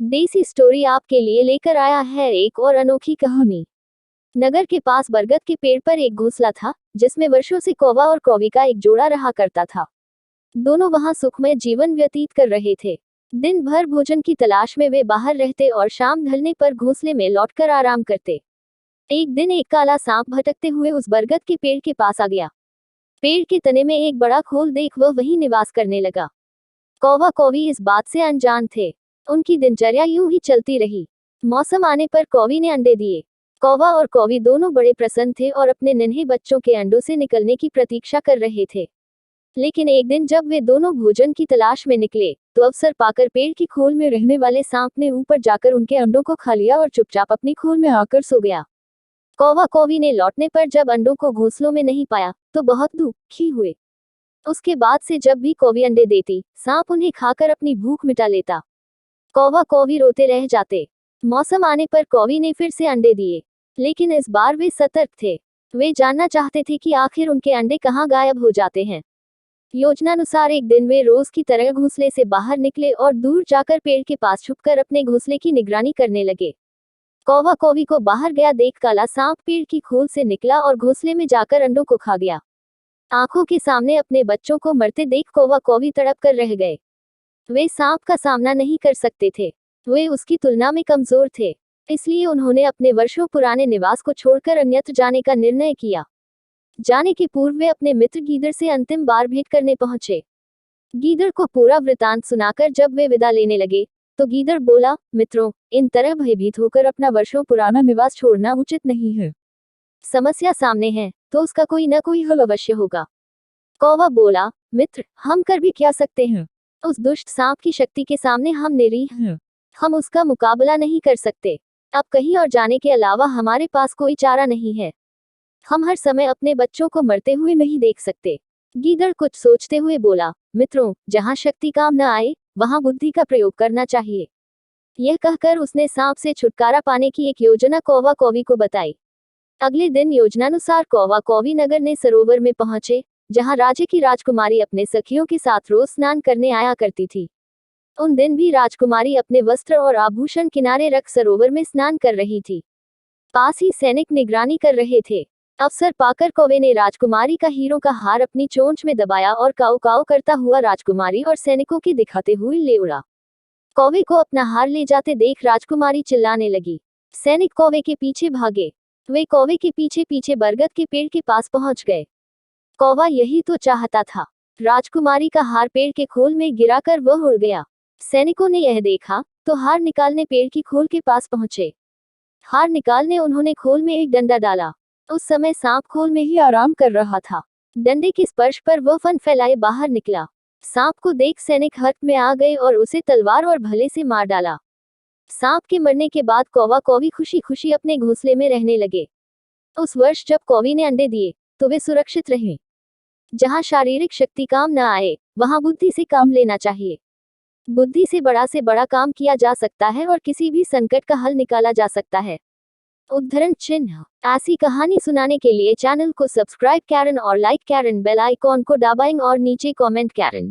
देसी स्टोरी आपके लिए लेकर आया है एक और अनोखी कहानी। नगर के पास बरगद के पेड़ पर एक घोंसला था, जिसमें वर्षों से कौवा और कौवी का एक जोड़ा रहा करता था। दोनों वहां सुखमय जीवन व्यतीत कर रहे थे। दिन भर भोजन की तलाश में वे बाहर रहते और शाम ढलने पर घोंसले में लौटकर आराम करते। एक दिन एक काला सांप भटकते हुए उस बरगद के पेड़ के पास आ गया। पेड़ के तने में एक बड़ा खोल देख वह वहीं निवास करने लगा। कौवा कौवी इस बात से अनजान थे। उनकी दिनचर्या यूं ही चलती रही। मौसम आने पर कौवी ने अंडे दिए। कौवा और कौवी दोनों बड़े प्रसन्न थे और अपने नन्हे बच्चों के अंडों से निकलने की प्रतीक्षा कर रहे थे। लेकिन एक दिन जब वे दोनों भोजन की तलाश में निकले, तो अवसर पाकर पेड़ की खोल में रहने वाले सांप ने ऊपर जाकर उनके अंडों को खा लिया और चुपचाप अपनी खोल में आकर सो गया। कौवा कौवी ने लौटने पर जब अंडों को घोंसलों में नहीं पाया, तो बहुत दुखी हुए। उसके बाद से जब भी कौवी अंडे देती, सांप उन्हें खाकर अपनी भूख मिटा लेता। कौवा कौवी रोते रह जाते। मौसम आने पर कौवी ने फिर से अंडे दिए, लेकिन इस बार वे सतर्क थे। वे जानना चाहते थे कि आखिर उनके अंडे कहाँ गायब हो जाते हैं। योजनानुसार एक दिन वे रोज की तरह घोंसले से बाहर निकले और दूर जाकर पेड़ के पास छुपकर अपने घोंसले की निगरानी करने लगे। कौवा कौवी को बाहर गया देख काला सांप पेड़ की खोल से निकला और घोंसले में जाकर अंडों को खा गया। आंखों के सामने अपने बच्चों को मरते देख कौवा कौवी तड़प कर रह गए। वे सांप का सामना नहीं कर सकते थे। वे उसकी तुलना में कमजोर थे। इसलिए उन्होंने अपने वर्षों पुराने निवास को छोड़कर अन्यत्र जाने का निर्णय किया। जाने के पूर्व वे अपने मित्र गीदड़ से अंतिम बार भेंट करने पहुंचे। गीदड़ को पूरा वृतांत सुनाकर जब वे विदा लेने लगे, तो गीदड़ बोला, मित्रों, इन तरह भयभीत होकर अपना वर्षों पुराना निवास छोड़ना उचित नहीं है। समस्या सामने है, तो उसका कोई न कोई हल अवश्य होगा। कौवा बोला, मित्र, हम कर भी क्या सकते हैं? उस दुष्ट सांप की शक्ति के सामने हम निरीह हैं। हम उसका मुकाबला नहीं कर सकते। अब कहीं और जाने के अलावा हमारे पास कोई चारा नहीं है। हम हर समय अपने बच्चों को मरते हुए नहीं देख सकते। गीदड़ कुछ सोचते हुए बोला, मित्रों, जहाँ शक्ति काम न आए, वहाँ बुद्धि का प्रयोग करना चाहिए। यह कहकर उसने सांप से छुटकारा पाने की एक योजना कौवा कौवी को बताई। अगले दिन योजनानुसार कौवा कौवी नगर ने सरोवर में पहुंचे, जहां राज्य की राजकुमारी अपने सखियों के साथ रोज स्नान करने आया करती थी। उन दिन भी राजकुमारी अपने वस्त्र और आभूषण किनारे रख सरोवर में स्नान कर रही थी। पास ही सैनिक निगरानी कर रहे थे। अवसर पाकर कौवे ने राजकुमारी का हीरों का हार अपनी चोंच में दबाया और काऊ काऊ करता हुआ राजकुमारी और सैनिकों के दिखाते हुए ले उड़ा। कौवे को अपना हार ले जाते देख राजकुमारी चिल्लाने लगी। सैनिक कौवे के पीछे भागे। वे कौवे के पीछे पीछे बरगद के पेड़ के पास पहुंच गए। कौवा यही तो चाहता था। राजकुमारी का हार पेड़ के खोल में गिराकर वह उड़ गया। सैनिकों ने यह देखा तो हार निकालने पेड़ की खोल के पास पहुंचे। हार निकालने उन्होंने खोल में एक डंडा डाला। उस समय सांप खोल में ही आराम कर रहा था। डंडे के स्पर्श पर वह फन फैलाए बाहर निकला। सांप को देख सैनिक हट में आ गए और उसे तलवार और भले से मार डाला। सांप के मरने के बाद कौवा कौवी खुशी खुशी अपने घोंसले में रहने लगे। उस वर्ष जब कौवी ने अंडे दिए, तो वे सुरक्षित रहे। जहां शारीरिक शक्ति काम न आए, वहां बुद्धि से काम लेना चाहिए। बुद्धि से बड़ा काम किया जा सकता है और किसी भी संकट का हल निकाला जा सकता है। उद्धरण चिन्ह। ऐसी कहानी सुनाने के लिए चैनल को सब्सक्राइब करें और लाइक करें, बेल आइकॉन को दबाएं और नीचे कमेंट करें।